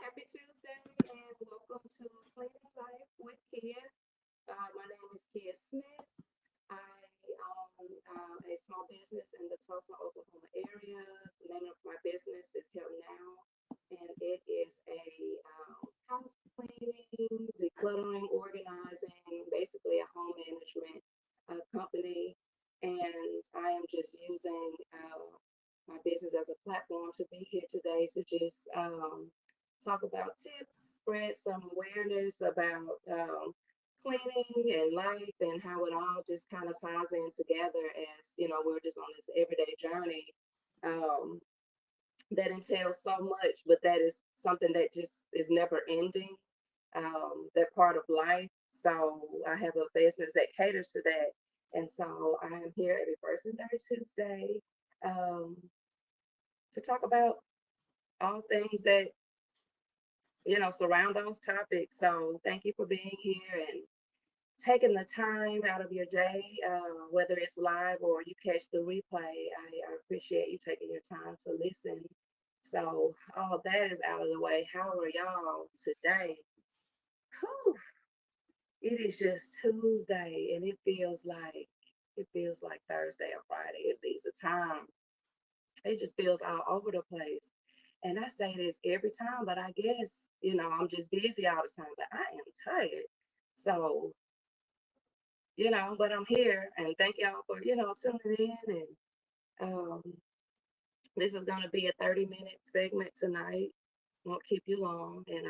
Happy Tuesday and welcome to Kleaning Life with Kia. My name is Kia Smith. I own a small business in the Tulsa, Oklahoma area. The name of my business is Help Now, and it is a house cleaning, decluttering, organizing, basically a home management company. And I am just using my business as a platform to be here today to just talk about tips, spread some awareness about cleaning and life and how it all just kind of ties in together as we're just on this everyday journey um, that entails so much, but that is something that just is never ending. That part of life. So I have a business that caters to that, and so I am here every first and third Tuesday um, to talk about all things that surround those topics. So thank you for being here and taking the time out of your day, whether it's live or you catch the replay. I appreciate you taking your time to listen. So all that is out of the way. How are y'all today? Whew, it is just Tuesday and it feels like Thursday or Friday, at least the time. It just feels all over the place. And I say this every time, but I guess, I'm just busy all the time, but I am tired. So, but I'm here and thank y'all for, tuning in. And this is going to be a 30-minute segment tonight. Won't keep you long. And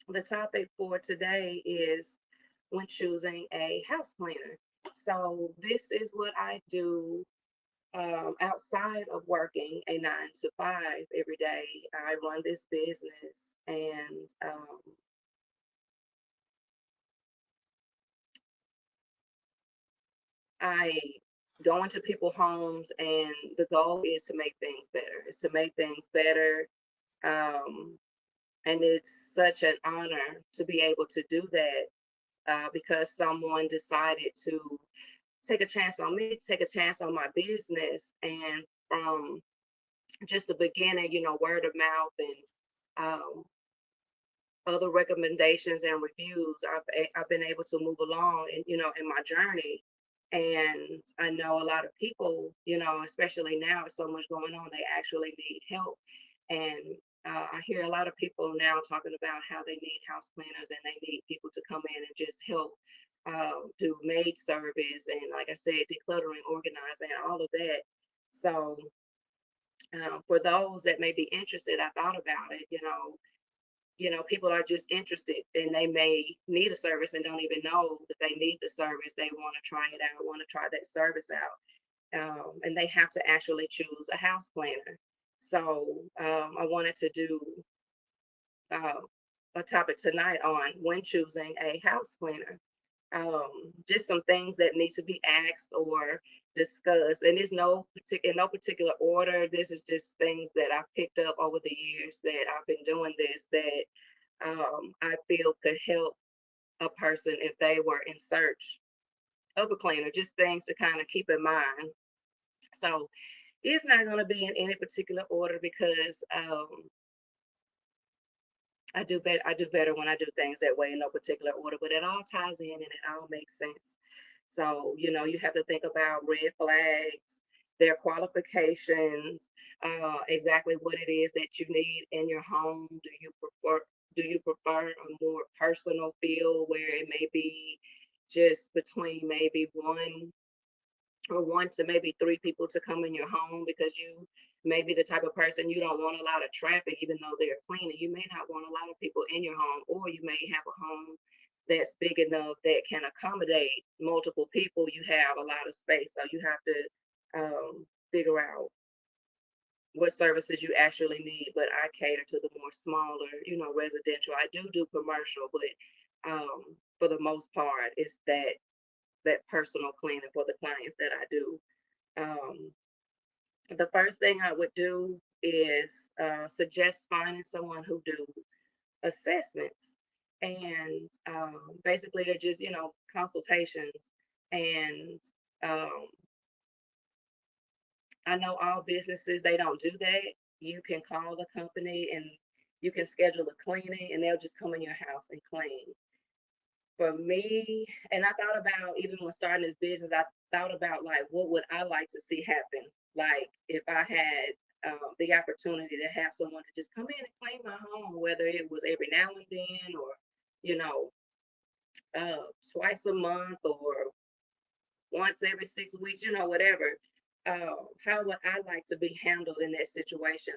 the topic for today is when choosing a house cleaner. So, this is what I do outside of working a 9 to 5 every day. I run this business and I go into people's homes, and the goal is to make things better. Is to make things better. Um, and it's such an honor to be able to do that because someone decided to take a chance on me, take a chance on my business. And from just the beginning, word of mouth and other recommendations and reviews, I've been able to move along and in my journey. And I know a lot of people, especially now with so much going on, they actually need help. And I hear a lot of people now talking about how they need house cleaners and they need people to come in and just help do maid service and, like I said, decluttering, organizing, all of that. So for those that may be interested, I thought about it. People are just interested and they may need a service and don't even know that they need the service. They want to try it out, want to try that service out. And they have to actually choose a house planner. So I wanted to do uh, a topic tonight on when choosing a house cleaner. Just some things that need to be asked or discussed. And there's in no particular order. This is just things that I've picked up over the years that I've been doing this that I feel could help a person if they were in search of a cleaner, just things to kind of keep in mind. So it's not going to be in any particular order because I do better when I do things that way in no particular order, but it all ties in and it all makes sense. So, you have to think about red flags, their qualifications, exactly what it is that you need in your home. Do you prefer a more personal feel where it may be just between maybe one to maybe three people to come in your home because you may be the type of person you don't want a lot of traffic, even though they're cleaning. You may not want a lot of people in your home, or you may have a home that's big enough that can accommodate multiple people. You have a lot of space, so you have to figure out what services you actually need, but I cater to the more smaller, residential. I do commercial, but for the most part, it's that personal cleaning for the clients that I do. Um, the first thing I would do is suggest finding someone who do assessments, and basically they're just consultations, and um, I know all businesses, they don't do that. You can call the company and you can schedule a cleaning and they'll just come in your house and clean. For me, and I thought about, even when starting this business, I thought about like what would I like to see happen? Like if I had the opportunity to have someone to just come in and clean my home, whether it was every now and then or, you know, twice a month or once every 6 weeks, whatever. How would I like to be handled in that situation?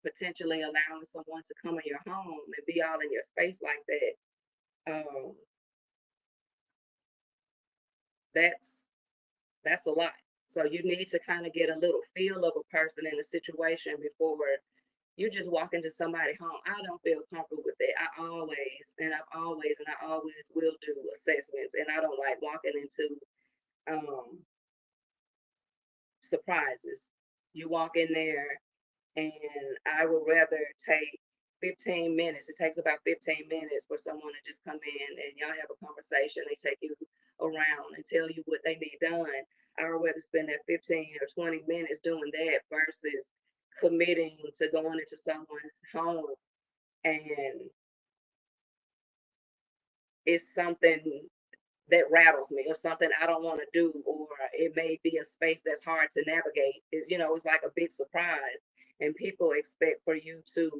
Potentially allowing someone to come in your home and be all in your space like that. That's that's a lot. So you need to kind of get a little feel of a person in a situation before you just walk into somebody's home. I don't feel comfortable with that. I always will do assessments, and I don't like walking into um, surprises. You walk in there, and I would rather take 15 minutes. It takes about 15 minutes for someone to just come in and y'all have a conversation. They take you around and tell you what they need done. I would rather spend that 15 or 20 minutes doing that versus committing to going into someone's home and it's something that rattles me or something I don't want to do, or it may be a space that's hard to navigate. It's like a big surprise, and people expect for you to,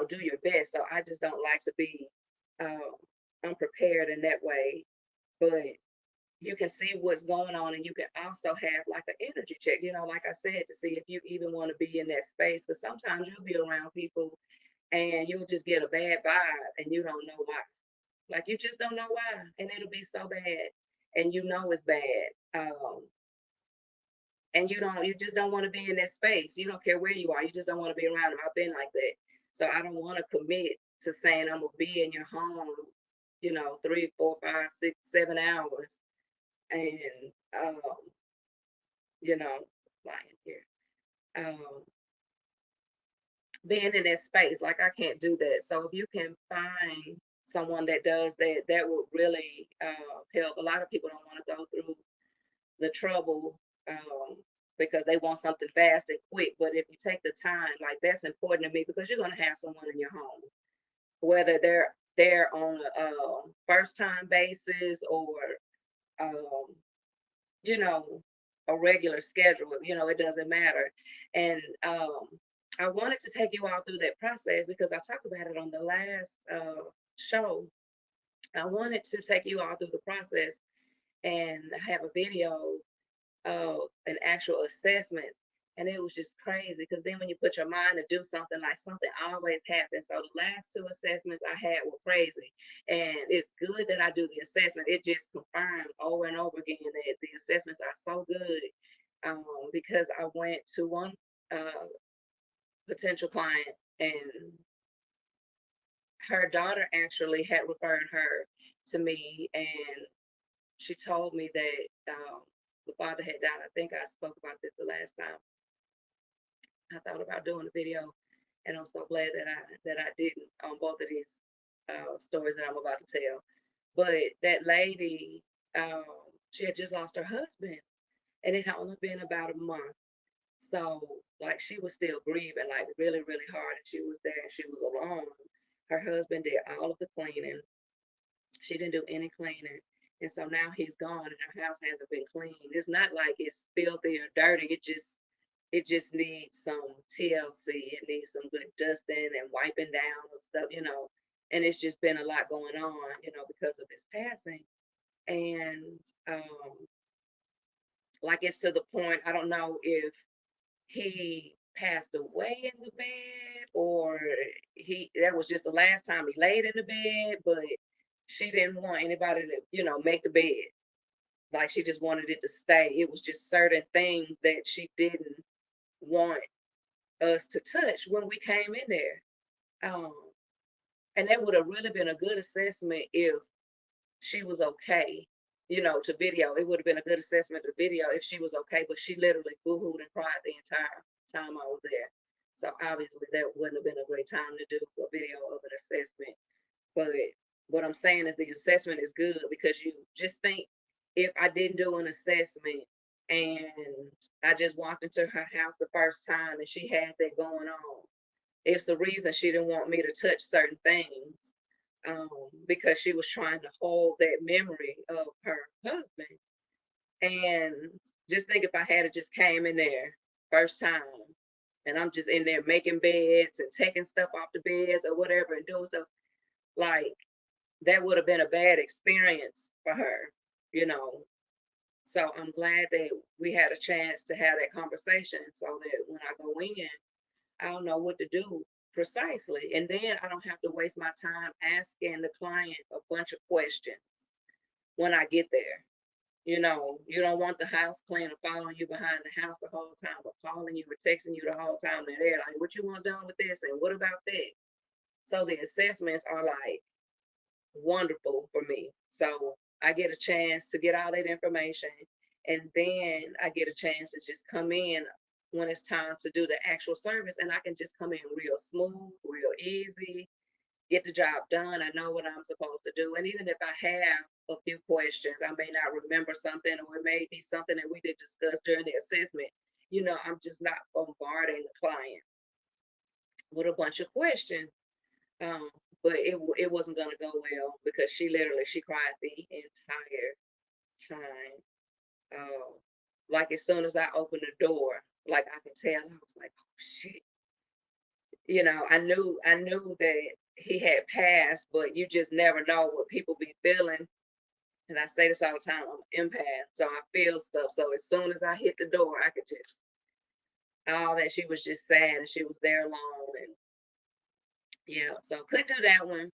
do your best. So I just don't like to be um, unprepared in that way. But you can see what's going on, and you can also have like an energy check. Like I said, to see if you even want to be in that space. Because sometimes you'll be around people and you'll just get a bad vibe, and you don't know why. Like you just don't know why, and it'll be so bad, and it's bad. And you just don't want to be in that space. You don't care where you are. You just don't want to be around them. I've been like that, so I don't want to commit to saying I'm gonna be in your home, 3, 4, 5, 6, 7 hours, and um, you know, lying here. Um, being in that space, like I can't do that. So if you can find someone that does that, that would really help. A lot of people don't want to go through the trouble because they want something fast and quick. But if you take the time, like that's important to me because you're going to have someone in your home, whether they're on a first time basis or um, you know, a regular schedule. It doesn't matter. And I wanted to take you all through that process because I talked about it on the last show. I wanted to take you all through the process and have a video an actual assessment. And it was just crazy because then when you put your mind to do something, like something always happens. So the last two assessments I had were crazy. And it's good that I do the assessment. It just confirmed over and over again that the assessments are so good. Because I went to one uh, potential client and her daughter actually had referred her to me, and she told me that the father had died. I think I spoke about this the last time. I thought about doing a video, and I'm so glad that I didn't on both of these stories that I'm about to tell. But that lady, um, she had just lost her husband, and it had only been about a month. So like she was still grieving, like really, really hard, and she was there and she was alone. Her husband did all of the cleaning. She didn't do any cleaning. And so now he's gone and her house hasn't been cleaned. It's not like it's filthy or dirty. It just needs some TLC. It needs some good dusting and wiping down and stuff. And it's just been a lot going on, because of his passing. And like it's to the point, I don't know if he passed away in the bed or he that was just the last time he laid in the bed, but she didn't want anybody to, make the bed. Like she just wanted it to stay. It was just certain things that she didn't want us to touch when we came in there. And that would have really been a good assessment if she was okay, to video. It would have been a good assessment to video if she was okay, but she literally boo-hooed and cried the entire time I was there. So obviously that wouldn't have been a great time to do a video of an assessment. But what I'm saying is the assessment is good because you just think if I didn't do an assessment and I just walked into her house the first time and she had that going on, it's the reason she didn't want me to touch certain things, because she was trying to hold that memory of her husband. And just think if I had just came in there first time and I'm just in there making beds and taking stuff off the beds or whatever and doing stuff, like that would have been a bad experience for her, you know. So I'm glad that we had a chance to have that conversation so that when I go in, I don't know what to do precisely. And then I don't have to waste my time asking the client a bunch of questions when I get there. You don't want the house cleaner following you behind the house the whole time, but calling you or texting you the whole time. They're there, like, what you want done with this? And what about that? So the assessments are like wonderful for me. So I get a chance to get all that information, and then I get a chance to just come in when it's time to do the actual service, and I can just come in real smooth, real easy, get the job done. I know what I'm supposed to do. And even if I have a few questions, I may not remember something, or it may be something that we did discuss during the assessment. I'm just not bombarding the client with a bunch of questions. Um, but it wasn't gonna go well because she cried the entire time. Like as soon as I opened the door, like I could tell, I was like, oh shit. I knew that he had passed, but you just never know what people be feeling. And I say this all the time, I'm an empath, so I feel stuff. So as soon as I hit the door, I could just all that she was just sad and she was there alone. And yeah, so couldn't do that one.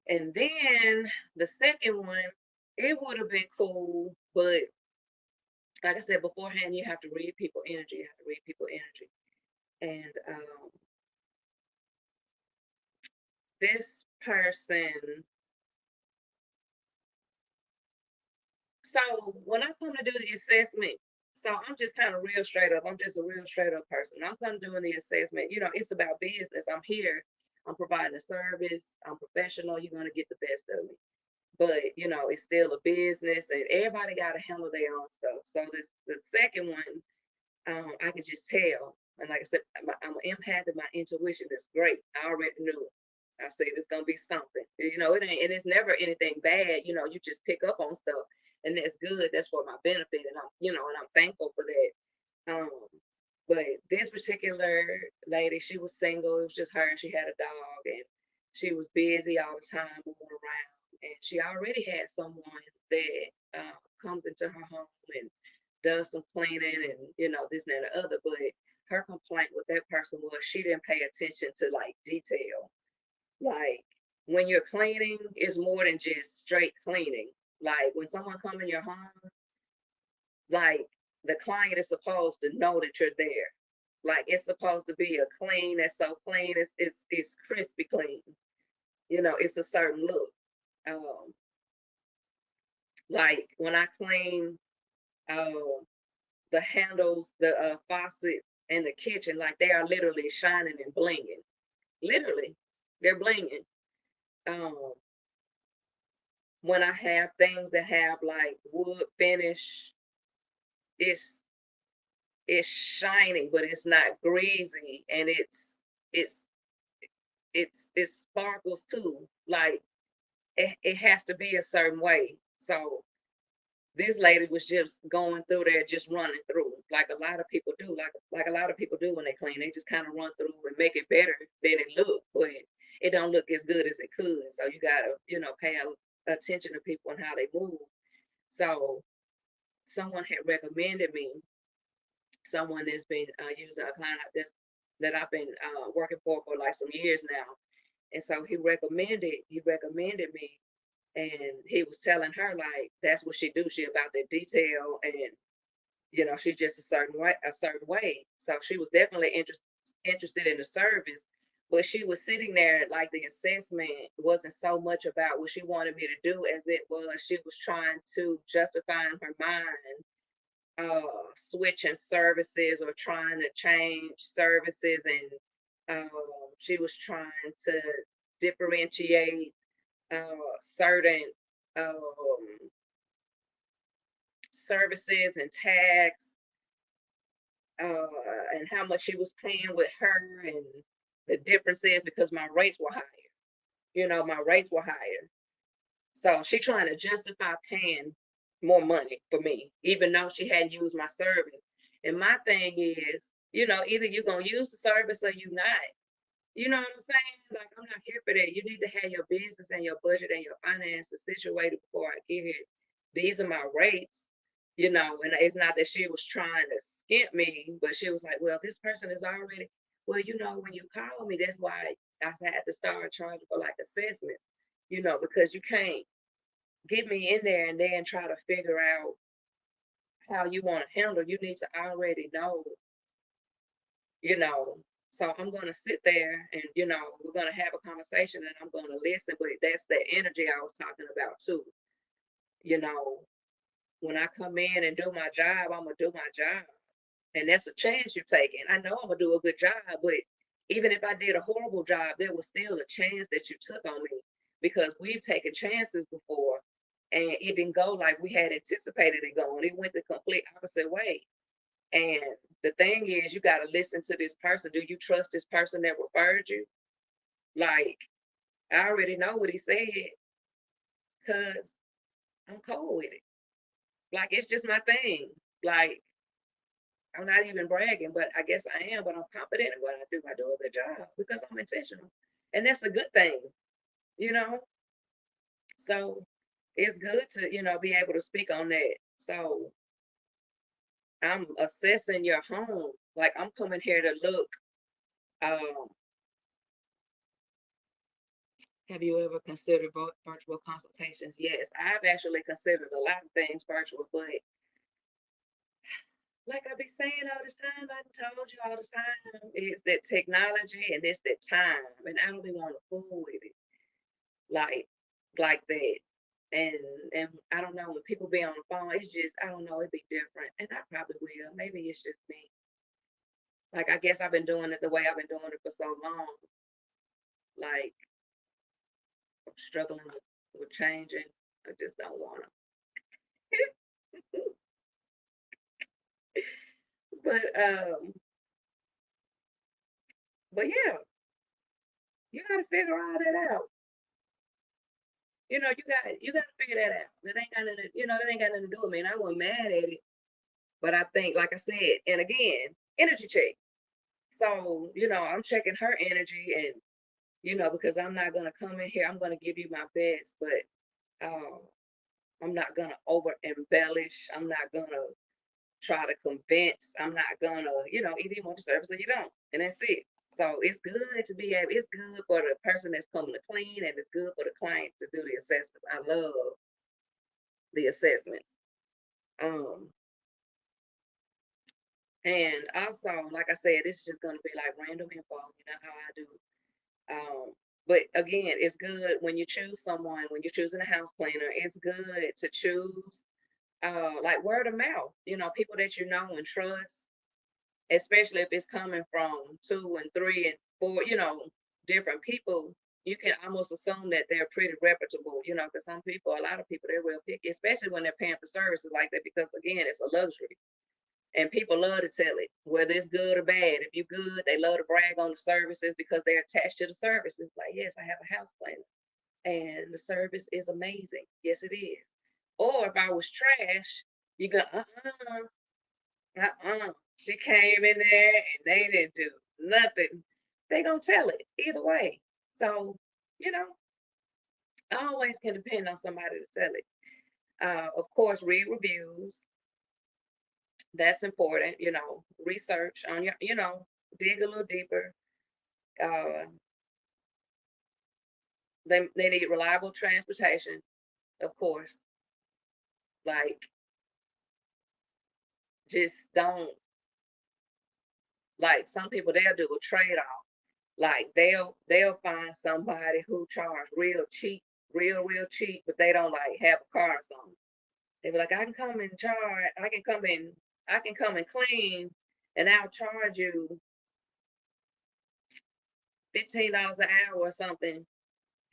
And then the second one, it would have been cool, but like I said beforehand, you have to read people energy. You have to read people energy. And this person, so when I come to do the assessment, so I'm just kind of real straight up. I'm just a real straight up person. I'm come doing the assessment. It's about business. I'm here. I'm providing a service. I'm professional. You're gonna get the best of me. But it's still a business, and everybody got to handle their own stuff. So the second one, I could just tell. And like I said, I'm an empath, and my intuition is great. I already knew it. I said it's gonna be something. It ain't, and it's never anything bad. You just pick up on stuff, and that's good. That's for my benefit, and I'm thankful for that. Um, but this particular lady, she was single. It was just her, and she had a dog, and she was busy all the time moving around. And she already had someone that comes into her home and does some cleaning and this and that and the other. But her complaint with that person was she didn't pay attention to like detail. Like when you're cleaning, it's more than just straight cleaning. Like when someone come in your home, like the client is supposed to know that you're there. Like it's supposed to be a clean that's so clean, it's crispy clean. It's a certain look. Um, like when I clean uh, the handles, the faucet in the kitchen, like they are literally shining and blinging. Literally, they're blinging. Um, when I have things that have like wood finish, it's it's shining, but it's not greasy, and it's it sparkles too. Like it has to be a certain way. So this lady was just going through there, just running through, like a lot of people do, like a lot of people do when they clean. They just kind of run through and make it better than it look, but it don't look as good as it could. So you gotta, pay attention to people and how they move. So someone had recommended me someone that's been using a client that I've been working for like some years now. And so he recommended me, and he was telling her like that's what she do. She about the detail, and She's just a certain way. So she was definitely interested in the service, but she was sitting there like the assessment wasn't so much about what she wanted me to do as it was she was trying to justify in her mind switching services or trying to change services, and she was trying to differentiate certain um, services and tax, and how much she was paying with her, and the differences because my rates were higher. My rates were higher. So she trying to justify paying more money for me, even though she hadn't used my service. And my thing is, either you're gonna use the service or you not. You know what I'm saying? Like, I'm not here for that. You need to have your business and your budget and your finances situated before I give it. These are my rates, and it's not that she was trying to skimp me, but she was like, well, this person is already, well, when you call me, that's why I had to start charging for like assessments, because you can't get me in there and then try to figure out how you want to handle. You need to already know, you know. So I'm gonna sit there and we're gonna have a conversation and I'm gonna listen. But that's the energy I was talking about too. You know, when I come in and do my job, I'm gonna do my job. And that's a chance you're taking. I know I'm gonna do a good job, but even if I did a horrible job, there was still a chance that you took on me, because we've taken chances before and it didn't go like we had anticipated it going. It went the complete opposite way. And the thing is, you got to listen to this person. Do you trust this person that referred you? Like, I already know what he said because I'm cold with it. Like, it's just my thing. Like, I'm not even bragging, but I guess I am, but I'm confident in what I do. I do a good job because I'm intentional. And that's a good thing, you know? So it's good to, be able to speak on that. So I'm assessing your home. Like, I'm coming here to look. Um, have you ever considered virtual consultations? Yes, I've actually considered a lot of things virtual, but like I be saying all this time, I told you all the time, it's that technology and it's that time, and I don't even want to fool with it like like that. And I don't know, when people be on the phone, it's just, I don't know, it'd be different, and I probably will. Maybe it's just me. Like, I guess I've been doing it the way I've been doing it for so long. Like, I'm struggling with changing. I just don't want to. But but yeah, you gotta figure all that out. You gotta figure that out. That ain't got nothing, that ain't got nothing to do with me. And I wasn't mad at it, but I think, like I said, and again, energy check. So, I'm checking her energy, and because I'm not gonna come in here, I'm gonna give you my best, but I'm not gonna over embellish. I'm not gonna try to convince. I'm not gonna, either you want the service or you don't. And that's it. So it's good to be able, it's good for the person that's coming to clean, and it's good for the client to do the assessment. I love the assessments. Um, and also, like I said, this is just gonna be like random info, how I do. But again, it's good when you choose someone, when you're choosing a house cleaner, it's good to choose like word of mouth, people that you know and trust, especially if it's coming from two and three and four, different people. You can almost assume that they're pretty reputable, because some people, a lot of people, they're real picky, especially when they're paying for services like that, because again, it's a luxury. And people love to tell it, whether it's good or bad. If you're good, they love to brag on the services because they're attached to the services. Like, yes, I have a house cleaner and the service is amazing. Yes, it is. Or if I was trash, you go, she came in there and they didn't do nothing. They gonna tell it either way. So, you know, I always can depend on somebody to tell it. Of course, read reviews. That's important. Research on dig a little deeper. Uh, they need reliable transportation, of course. Like, just don't, like, some people, they'll do a trade-off. Like they'll find somebody who charge real cheap, real cheap, but they don't like have a car or something. They be like, I can come and charge, I can come and clean, and I'll charge you $15 an hour or something.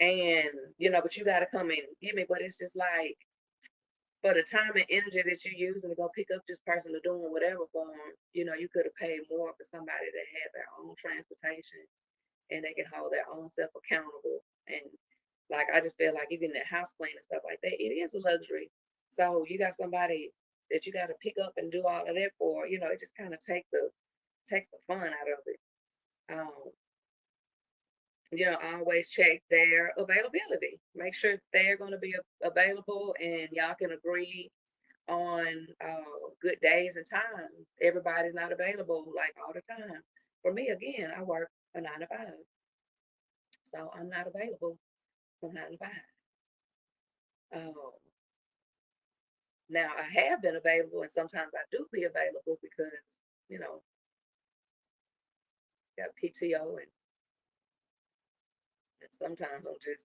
And but you gotta come and give me. But it's just like, for the time and energy that you're using to go pick up this person or doing whatever for them, you could have paid more for somebody that had their own transportation and they can hold their own self accountable. And like, I just feel like even the house cleaning and stuff like that, it is a luxury. So you got somebody that you got to pick up and do all of that for. It just kind of takes the fun out of it. Um, always check their availability. Make sure they're going to be available, and y'all can agree on good days and times. Everybody's not available like all the time. For me, again, I work a 9 to 5, so I'm not available from 9 to 5. Um, Now I have been available, and sometimes I do be available because you know got PTO, and sometimes I'm just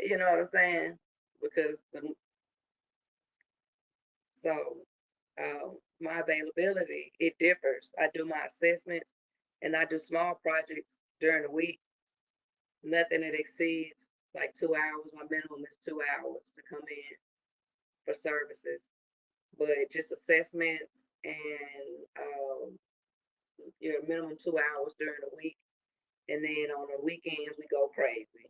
you know what I'm saying, because so my availability, it differs. I do my assessments and I do small projects during the week. Nothing that exceeds like 2 hours. My minimum is 2 hours to come in for services, but just assessments and your minimum 2 hours during the week. And then on the weekends, we go crazy.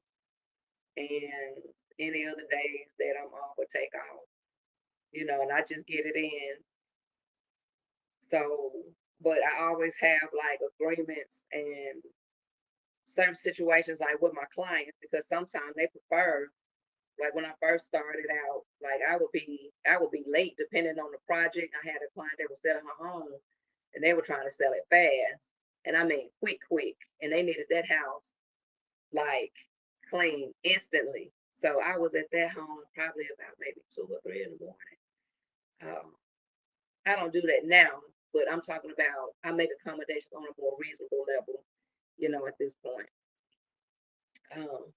And any other days that I'm off or take off, and I just get it in. So, but I always have like agreements and certain situations like with my clients, because sometimes they prefer, like when I first started out, like I would be late depending on the project. I had a client that was selling her home and they were trying to sell it fast. And I mean quick, and they needed that house like clean instantly. So I was at that home probably about maybe 2 or 3 in the morning. I don't do that now, but I'm talking about I make accommodations on a more reasonable level, at this point. Um,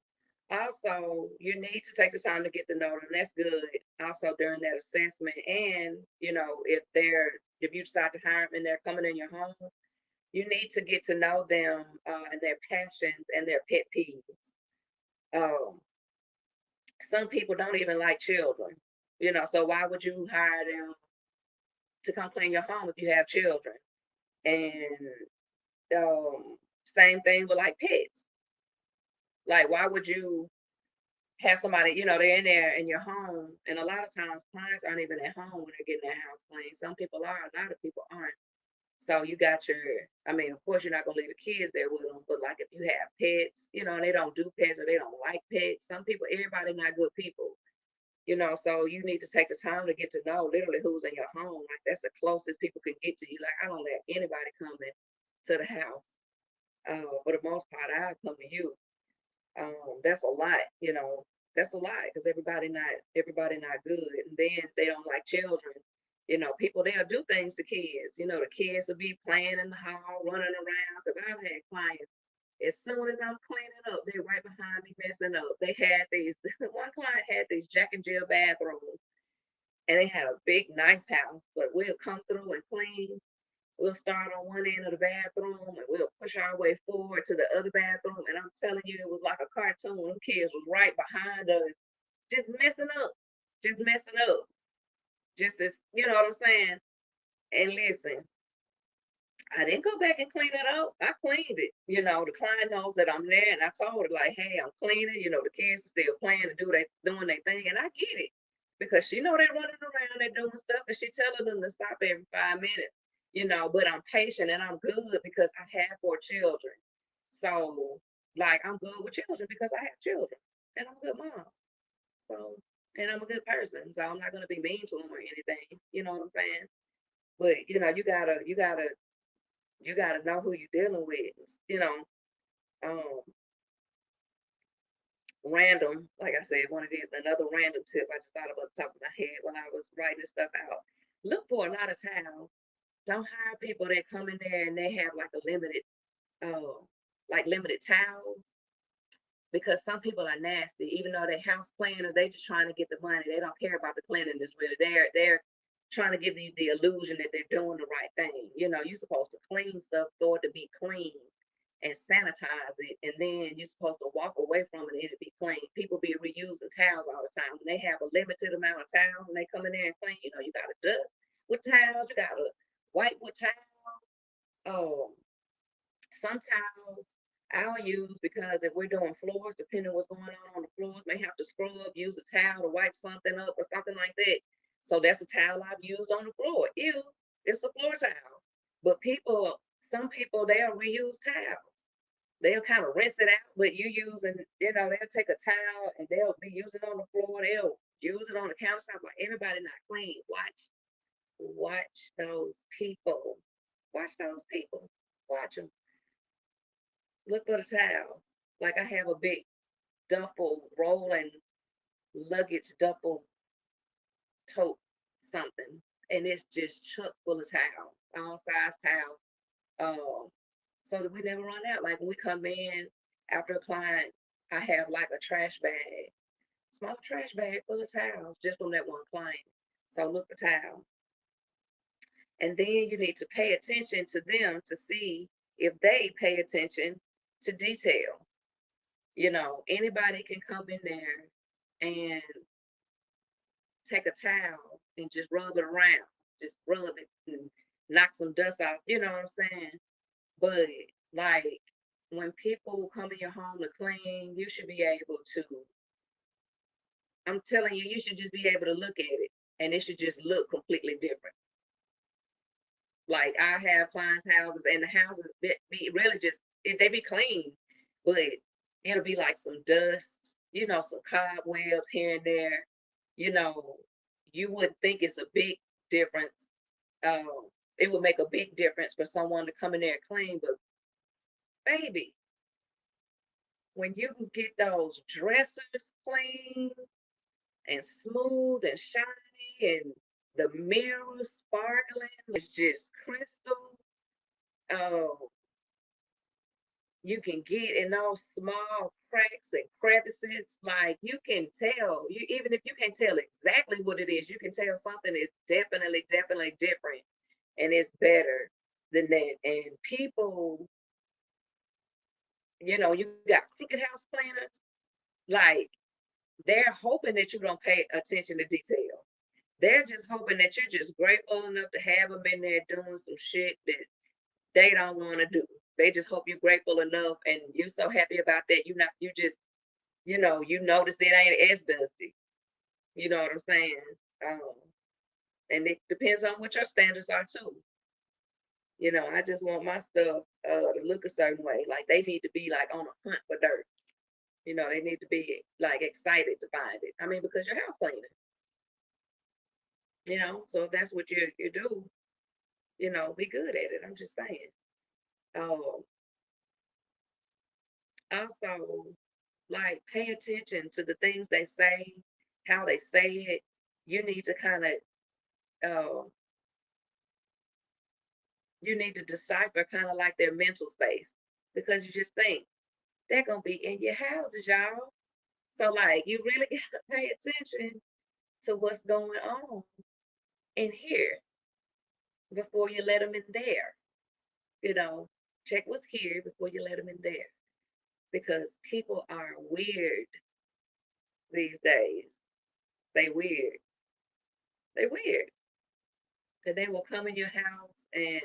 Also, you need to take the time to get to know them. That's good. Also, during that assessment, and if you decide to hire them and they're coming in your home, you need to get to know them and their passions and their pet peeves. Um, some people don't even like children, so why would you hire them to come clean your home if you have children? And same thing with like pets. Like, why would you have somebody, they're in there in your home, and a lot of times clients aren't even at home when they're getting their house clean. Some people are, a lot of people aren't. So you got I mean, of course, you're not gonna leave the kids there with them, but like if you have pets, and they don't do pets or they don't like pets, some people, everybody not good people, so you need to take the time to get to know literally who's in your home. Like that's the closest people can get to you. Like I don't let anybody come in to the house. For the most part, I come to you. That's a lot, that's a lot because everybody not good. And then they don't like children. People, they'll do things to kids. The kids will be playing in the hall, running around. Because I've had clients, as soon as I'm cleaning up, they're right behind me messing up. They had these, one client had these Jack and Jill bathrooms, and they had a big, nice house, but we'll come through and clean. We'll start on one end of the bathroom and we'll push our way forward to the other bathroom. And I'm telling you, it was like a cartoon. Them kids was right behind us, just messing up, just messing up. Just as, you know what I'm saying? And listen, I didn't go back and clean it up. I cleaned it. The client knows that I'm there, and I told her like, "Hey, I'm cleaning." The kids are still playing and doing their thing, and I get it because she know they're running around, they're doing stuff, and she telling them to stop every 5 minutes. But I'm patient and I'm good because I have 4 children. So like I'm good with children because I have children, and I'm a good mom. So and I'm a good person, so I'm not gonna be mean to them or anything. You know what I'm saying? But you gotta know who you're dealing with. Um, random, like I said, one of these, another random tip I just thought of off the top of my head when I was writing this stuff out. Look for a lot of towels. Don't hire people that come in there and they have uh, like limited towels, because some people are nasty. Even though they're house cleaners, they just trying to get the money. They don't care about the cleanliness really. They're trying to give you the illusion that they're doing the right thing. You know, you're supposed to clean stuff for it to be clean and sanitize it, and then you're supposed to walk away from it and it be clean. People be reusing towels all the time. When they have a limited amount of towels and they come in there and clean, you gotta dust with towels, you gotta wipe with towels. Oh, some towels I'll use, because if we're doing floors, depending on what's going on the floors, may have to scrub, use a towel to wipe something up or something like that. So that's a towel I've used on the floor. Ew, it's a floor towel. But some people, they'll reuse towels. They'll kind of rinse it out, but they'll take a towel and they'll be using it on the floor. They'll use it on the countertop. Like, everybody not clean. Watch those people. Watch those people. Watch them. Look for the towels. Like, I have a big duffel, rolling luggage duffel tote something, and it's just chock full of towels, all size towels. So that we never run out. Like, when we come in after a client, I have like a trash bag, small trash bag full of towels just from that one client. So look for towels. And then you need to pay attention to them to see if they pay attention to detail. Anybody can come in there and take a towel and just rub it around, just rub it and knock some dust off. You know what I'm saying? But like, when people come in your home to clean, you should be able to. I'm telling you, you should just be able to look at it, and it should just look completely different. Like, I have clients' houses, and the houses be really just they be clean, but it'll be like some dust, some cobwebs here and there. You know, you wouldn't think it's a big difference. Um, it would make a big difference for someone to come in there and clean, but baby, when you can get those dressers clean and smooth and shiny, and the mirrors sparkling, it's just crystal. Oh, you can get in those small cracks and crevices, like, you can tell. You Even if you can't tell exactly what it is, you can tell something is definitely different, and it's better than that. And people, you got crooked house planners, like, they're hoping that you don't pay attention to detail. They're just hoping that you're just grateful enough to have them in there doing some shit that they don't want to do. They just hope you're grateful enough, and you're so happy about that. You just, you notice it ain't as dusty. You know what I'm saying? Um, and it depends on what your standards are too. I just want my stuff to look a certain way. Like, they need to be like on a hunt for dirt. They need to be like excited to find it. I mean, because your house cleaning. So if that's what you do, be good at it. I'm just saying. Um, Also, like, pay attention to the things they say, how they say it. You need to kind of, uh, you need to decipher kind of like their mental space, because you just think they're gonna be in your houses, y'all. So, like, you really gotta pay attention to what's going on in here before you let them in there. You know, check what's here before you let them in there, because people are weird these days. They weird. They weird. And they will come in your house, and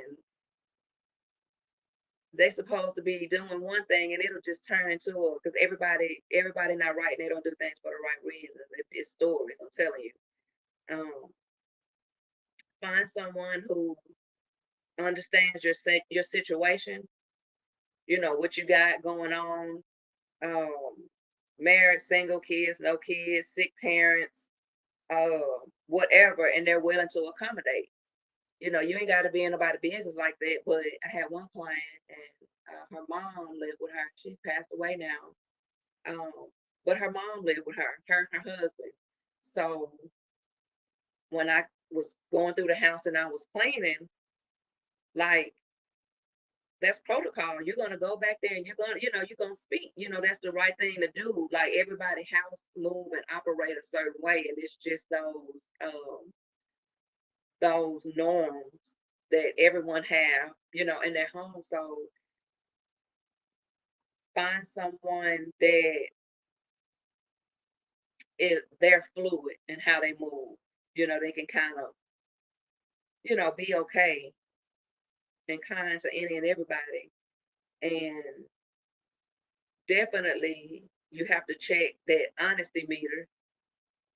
they supposed to be doing one thing, and it'll just turn into because everybody not right, and they don't do things for the right reasons. It's stories, I'm telling you. Um, find someone who understands your situation, what you got going on. Um, Married, single, kids, no kids, sick parents, whatever, and they're willing to accommodate. You ain't got to be in nobody's business like that. But I had one client, and her mom lived with her. She's passed away now. Um, but her mom lived with her and her husband. So when I was going through the house and I was cleaning, like that's protocol. You're gonna go back there and you're gonna speak. That's the right thing to do. Like everybody house move and operate a certain way, and it's just those norms that everyone have, in their home. So find someone that they're fluid in how they move. They can kind of, be okay and kind to any and everybody. And definitely you have to check that honesty meter.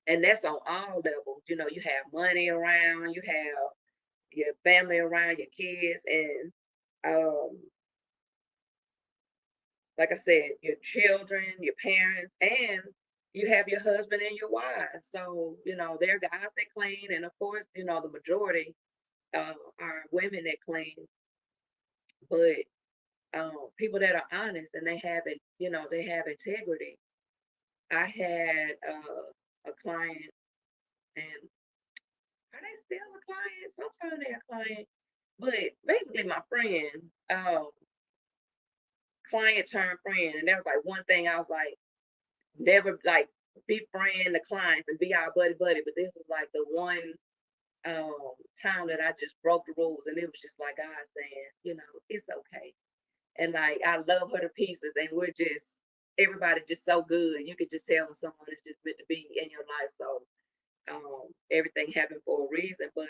And that's on all levels. You have money around, you have your family around, your kids, and um, like I said, your children, your parents, and you have your husband and your wife. So, there are guys that clean, and of course, the majority are women that clean, but people that are honest and they have integrity. I had a client, and are they still a client? Sometimes they're a client, but basically my friend, client turned friend, and that was like one thing I was like, never like befriend the clients and be our buddy buddy, but this was like the one time that I just broke the rules, and it was just like God saying, it's okay. And like I love her to pieces, and we're just everybody just so good. You could just tell when someone is just meant to be in your life. So everything happened for a reason. But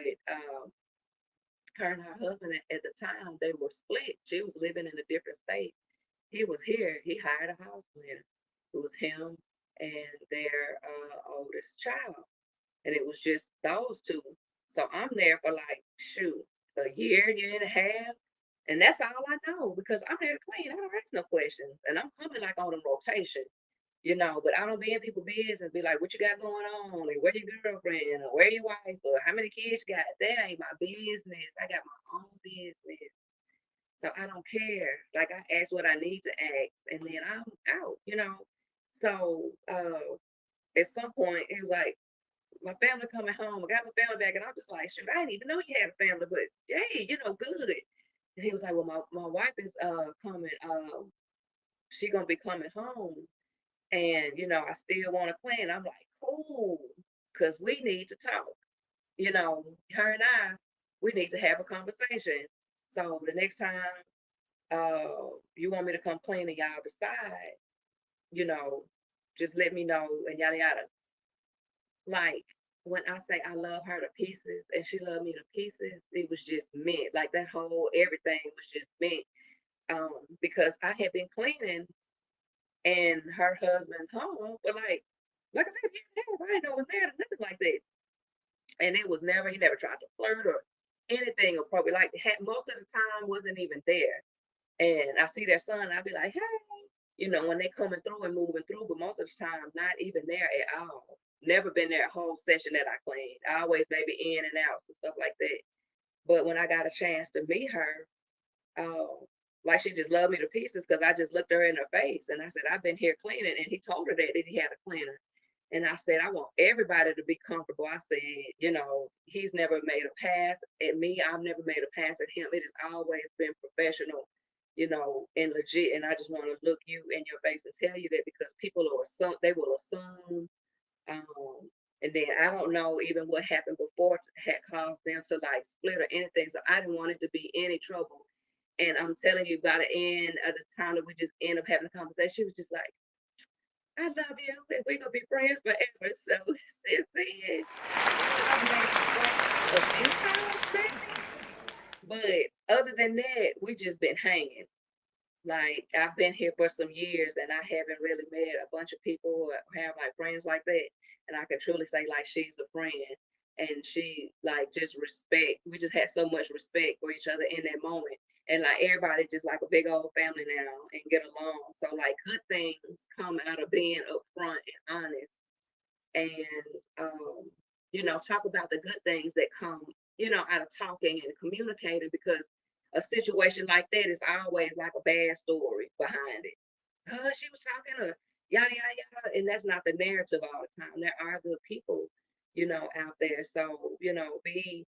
her and her husband at the time they were split. She was living in a different state. He was here. He hired a house cleaner. It was him and their oldest child, and it was just those two. So I'm there for like shoot a year and a half, and that's all I know because I'm there to clean. I don't ask no questions, and I'm coming like on a rotation. But I don't be in people's business and be like, what you got going on? Or where your girlfriend? Or where your wife? Or how many kids you got? That ain't my business. I got my own business. So I don't care. Like I ask what I need to ask and then I'm out. So at some point it was like my family coming home. I got my family back and I'm just like, shoot, I didn't even know you had a family, but hey, good. And he was like, well, my wife is coming, she gonna be coming home and I still want to plan. I'm like, cool, because we need to talk. Her and I, we need to have a conversation. So the next time you want me to come clean and y'all decide, you know, just let me know and yada yada. Like when I say I love her to pieces and she loved me to pieces, it was just meant. Like that whole everything was just meant. Because I had been cleaning in her husband's home for like I said, year and a half. I didn't know it was married or nothing like that. And it was never, he never tried to flirt or anything or probably like most of the time wasn't even there. And I see their son, I'd be like, hey, when they coming through and moving through, but most of the time not even there at all. Never been there a whole session that I cleaned. I always maybe in and out and stuff like that. But when I got a chance to meet her, like she just loved me to pieces because I just looked her in her face and I said, I've been here cleaning. And he told her that he had a cleaner. And I said, I want everybody to be comfortable. I said, he's never made a pass at me. I've never made a pass at him. It has always been professional, and legit. And I just want to look you in your face and tell you that because people will assume, they will assume. And then I don't know even what happened before had caused them to like split or anything. So I didn't want it to be any trouble. And I'm telling you, by the end of the time that we just end up having a conversation, she was just like, I love you, and we're gonna be friends forever. So since then, I've made mistakes a few times, maybe. But other than that, we just been hanging. Like I've been here for some years and I haven't really met a bunch of people who have like friends like that. And I can truly say like she's a friend and she like just respect. We just had so much respect for each other in that moment. And like everybody just like a big old family now and get along. So like good things come out of being upfront and honest and talk about the good things that come, out of talking and communicating because a situation like that is always like a bad story behind it. She was talking to yada yada yada. And that's not the narrative all the time. There are good people, out there. So, be,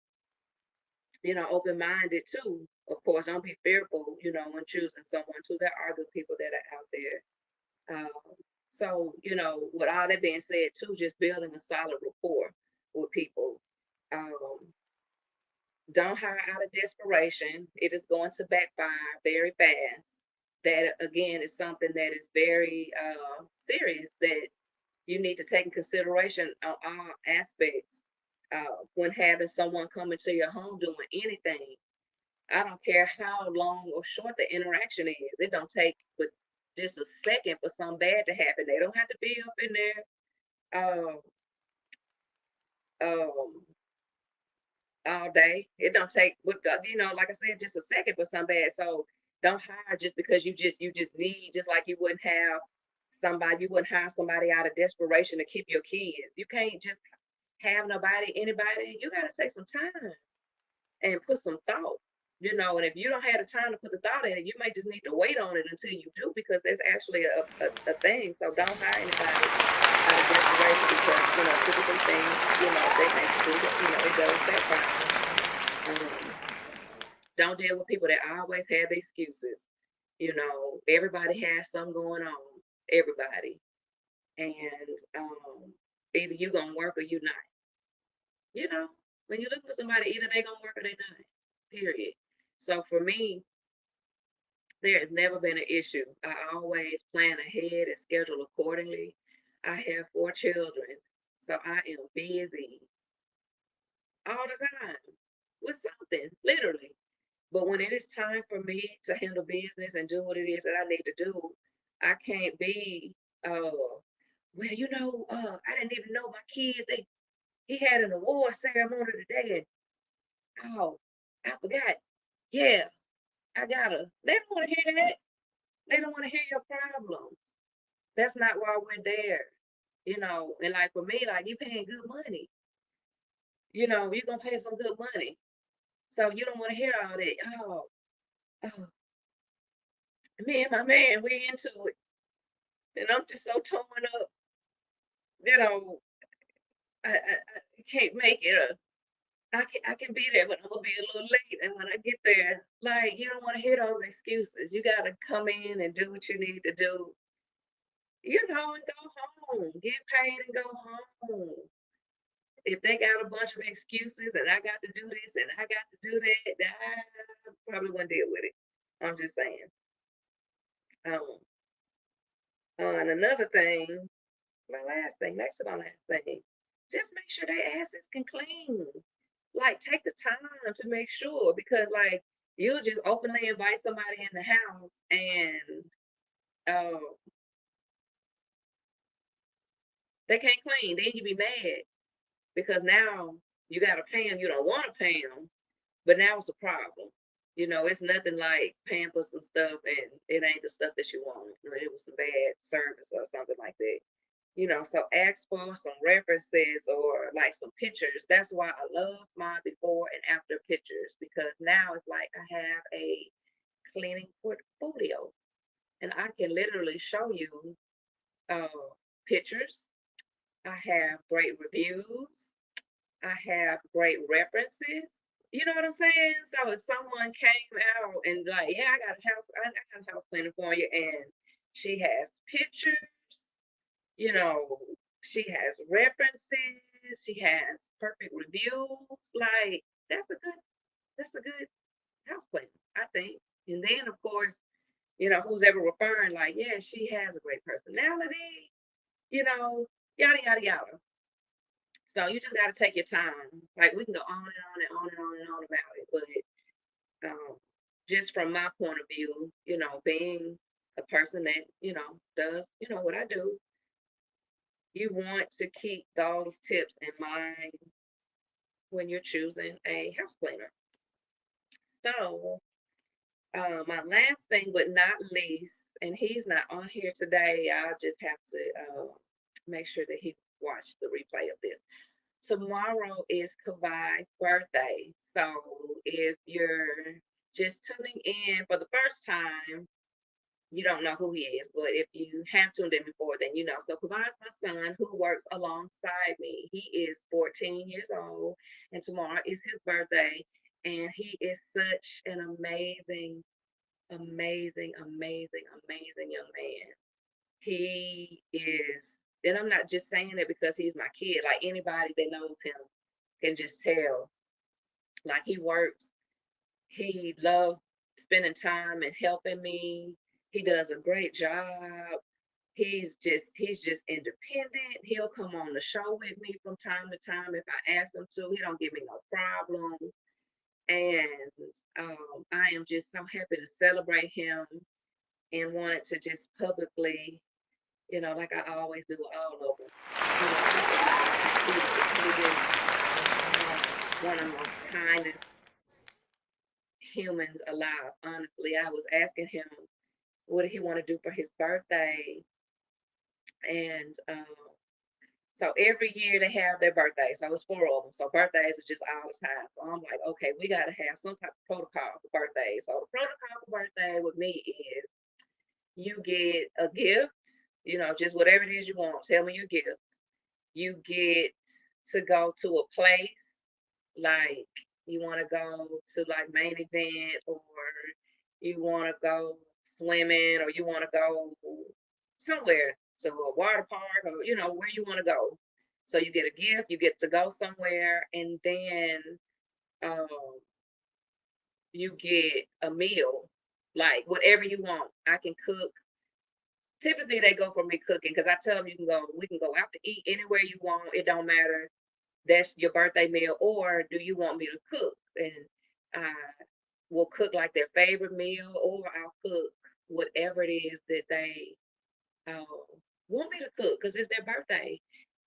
open minded too. Of course, don't be fearful, when choosing someone too. There are good people that are out there. So, with all that being said too, just building a solid rapport with people. Um, don't hire out of desperation. It is going to backfire very fast. That again is something that is very serious that you need to take in consideration on all aspects when having someone come into your home doing anything. I don't care how long or short the interaction is. It don't take but just a second for something bad to happen. They don't have to be up in there um, all day. It don't take, like I said, just a second for something bad. So don't hire just because you just need, just like you wouldn't hire somebody out of desperation to keep your kids. You can't just have anybody. You got to take some time and put some thought. And if you don't have the time to put the thought in it, you may just need to wait on it until you do, because there's actually a thing. So don't hire anybody out of desperation, because typically things, they may do that, it does backfire. Don't deal with people that always have excuses. Everybody has something going on. Everybody. And either you gonna work or you not. You know, when you look for somebody, either they gonna work or they not. Period. So for me, there has never been an issue. I always plan ahead and schedule accordingly. I have 4 children, so I am busy all the time with something, literally. But when it is time for me to handle business and do what it is that I need to do, I can't be, well, I didn't even know my kids, he had an award ceremony today, and oh, I forgot. Yeah, I gotta. They don't want to hear that. They don't want to hear your problems. That's not why we're there. And like for me, like, you paying good money. You're gonna pay some good money. So you don't want to hear all that. Oh, me and my man, we into it. And I'm just so torn up. You know, I can't make it. I can be there, but I'm gonna be a little late. And when I get there, like, you don't want to hear those excuses. You gotta come in and do what you need to do, and go home. Get paid and go home. If they got a bunch of excuses and I got to do this and I got to do that, I probably wouldn't deal with it. I'm just saying. Um, and another thing, my last thing, next to my last thing, just make sure their asses can clean. Like, take the time to make sure, because like, you'll just openly invite somebody in the house, and uh, they can't clean. Then you be mad because now you got to pay them. You don't want to pay them, but now it's a problem. It's nothing like paying for some stuff and it ain't the stuff that you want. It was some bad service or something like that. So ask for some references or like some pictures. That's why I love my before and after pictures, because now it's like I have a cleaning portfolio and I can literally show you uh, pictures. I have great reviews. I have great references. You know what I'm saying? So if someone came out and like, yeah, I got a house cleaner for you, and she has pictures, you know, she has references, she has perfect reviews. Like, that's a good house cleaner, I think. And then of course, who's ever referring, like, yeah, she has a great personality, yada yada yada. So you just got to take your time. Like, we can go on and on and on and on and on about it, but just from my point of view, being a person that does what I do, you want to keep those tips in mind when you're choosing a house cleaner. So, my last thing but not least, and he's not on here today, I'll just have to make sure that he watched the replay of this. Tomorrow is Kavai's birthday. So if you're just tuning in for the first time, you don't know who he is, but if you have tuned in before, then you know. So Kavon's my son who works alongside me. He is 14 years old, and tomorrow is his birthday. And he is such an amazing, amazing, amazing, amazing young man. He is, and I'm not just saying it because he's my kid. Like anybody that knows him can just tell. Like he works, he loves spending time and helping me. He does a great job. He's just independent. He'll come on the show with me from time to time if I ask him to. He don't give me no problem. And I am just so happy to celebrate him and wanted to just publicly, like I always do all of them, talk about him. He is one of the most kindest humans alive. Honestly, I was asking him what did he want to do for his birthday, and so every year they have their birthday. So it's four of them. So birthdays are just all the time. So I'm like, okay, we got to have some type of protocol for birthdays. So the protocol for birthday with me is you get a gift, just whatever it is you want. Tell me your gift. You get to go to a place, like you want to go to like main event, or you want to go swimming, or you want to go somewhere to a water park, or where you want to go. So you get a gift, you get to go somewhere, and then um, you get a meal, like whatever you want. I can cook. Typically, they go for me cooking because I tell them we can go out to eat anywhere you want. It don't matter. That's your birthday meal, or do you want me to cook? And I will cook like their favorite meal, or I'll cook whatever it is that they uh, want me to cook because it's their birthday.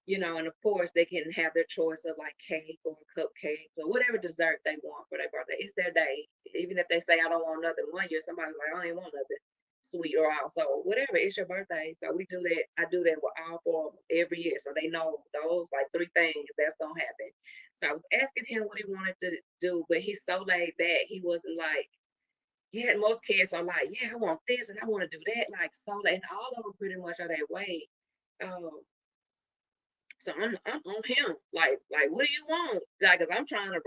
And of course they can have their choice of like cake or cupcakes or whatever dessert they want for their birthday. It's their day. Even if they say I don't want nothing one year, somebody's like, I don't even want nothing sweet or out. So whatever, it's your birthday. So we do that. I do that with all four of them every year. So they know those like three things that's gonna happen. So I was asking him what he wanted to do, but he's so laid back. He wasn't like, yeah, most kids are like, yeah, I want this and I want to do that. Like so, and all of them pretty much are that way. Um, so I'm on him. Like, what do you want? Like, cause I'm trying to,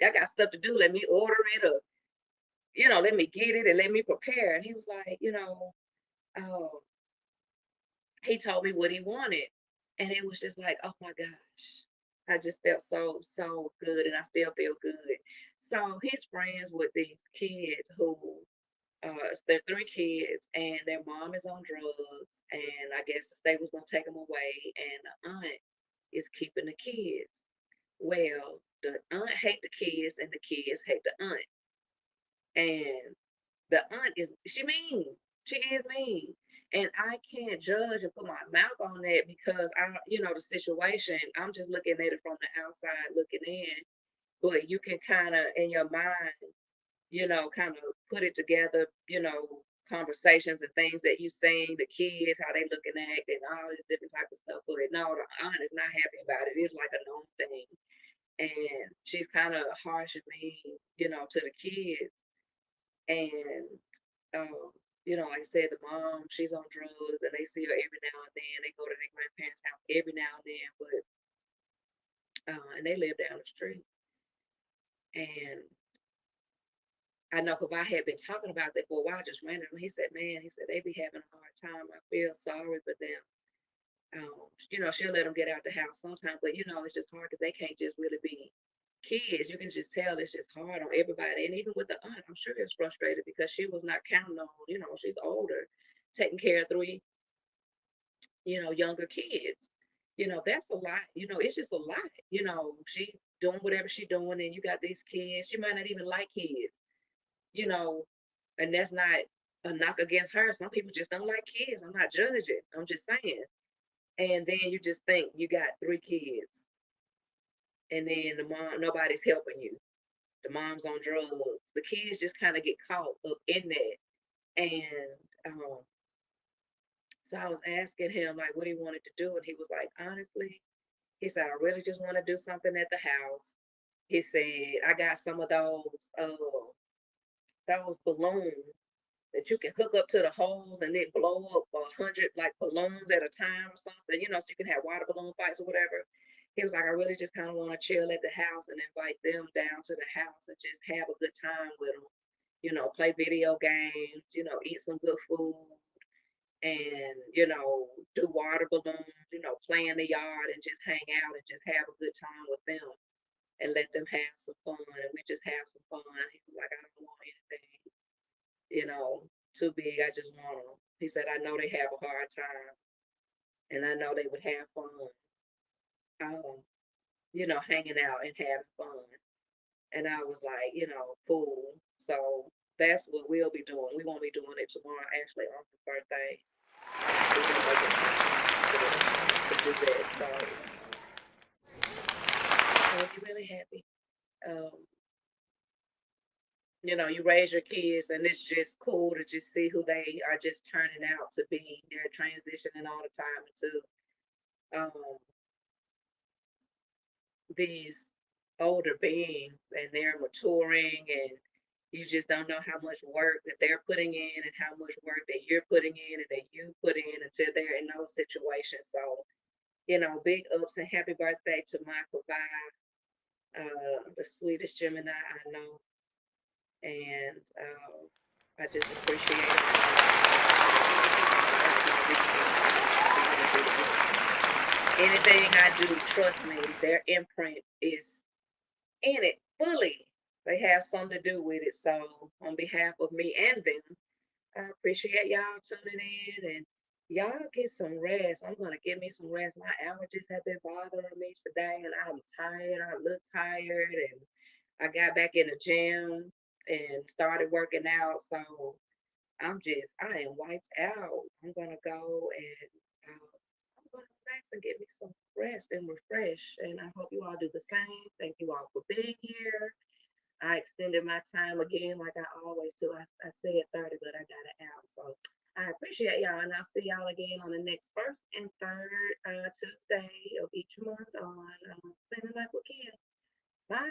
I got stuff to do. Let me order it, or let me get it and let me prepare. And he was like, um, he told me what he wanted, and it was just like, oh my gosh, I just felt so good, and I still feel good. So he's friends with these kids who, they're three kids, and their mom is on drugs, and I guess the state was gonna take them away, and the aunt is keeping the kids. Well, the aunt hate the kids, and the kids hate the aunt. And the aunt she mean. She is mean. And I can't judge and put my mouth on that because the situation, I'm just looking at it from the outside looking in. But you can kind of, in your mind, kind of put it together, conversations and things that you seen, the kids, how they look and act, and all this different type of stuff. But no, the aunt is not happy about it. It's like a known thing. And she's kind of harsh and mean, to the kids. And um, like I said, the mom, she's on drugs, and they see her every now and then. They go to their grandparents' house every now and then, but and they live down the street. And I know if I had been talking about that for a while, just randomly, he said, "Man," he said, "they be having a hard time. I feel sorry for them." She'll let them get out the house sometimes, but it's just hard because they can't just really be kids. You can just tell it's just hard on everybody, and even with the aunt, I'm sure it's frustrated because she was not counting on, she's older, taking care of three, younger kids. That's a lot. It's just a lot. She doing whatever she doing, and you got these kids. She might not even like kids, you know, and that's not a knock against her. Some people just don't like kids. I'm not judging. I'm just saying. And then you just think you got three kids, and then the mom, nobody's helping you. The mom's on drugs. The kids just kind of get caught up in that. And so I was asking him like what he wanted to do, and he was like, honestly, he said, I really just want to do something at the house. He said, I got some of those balloons that that you can hook up to the holes and it blow up 100 like balloons at a time or something, so you can have water balloon fights or whatever. He was like, I really just kind of want to chill at the house and invite them down to the house and just have a good time with them. Play video games, eat some good food and, do water balloons, play in the yard and just hang out and just have a good time with them and let them have some fun and we just have some fun. He was like, I don't want anything, you know, too big. I just want them. He said, I know they have a hard time and I know they would have fun, um, hanging out and having fun. And I was like, cool. So that's what we'll be doing. We won't be doing it tomorrow, actually, on his birthday. We're gonna make a to do that. So I'll be really happy. Um, you raise your kids, and it's just cool to just see who they are just turning out to be. They're transitioning all the time into these older beings, and they're maturing, and you just don't know how much work that they're putting in and how much work that you're putting in and that you put in until they're in those situations. So, big ups and happy birthday to Michael Vibe, the sweetest Gemini I know. And I just appreciate him and his love. Anything I do, trust me, their imprint is in it fully. They have something to do with it. So, on behalf of me and them, I appreciate y'all tuning in and y'all get some rest. I'm gonna get me some rest. My allergies have been bothering me today, and I'm tired. I look tired, and I got back in the gym and started working out. So I am wiped out. I'm gonna go and I'm gonna relax and get me some rest and refresh. And I hope you all do the same. Thank you all for being here. I extended my time again, like I always do. I said 30, but I got it out. So I appreciate y'all, and I'll see y'all again on the next first and third Tuesday of each month on Kleaning Life with Kia. Bye.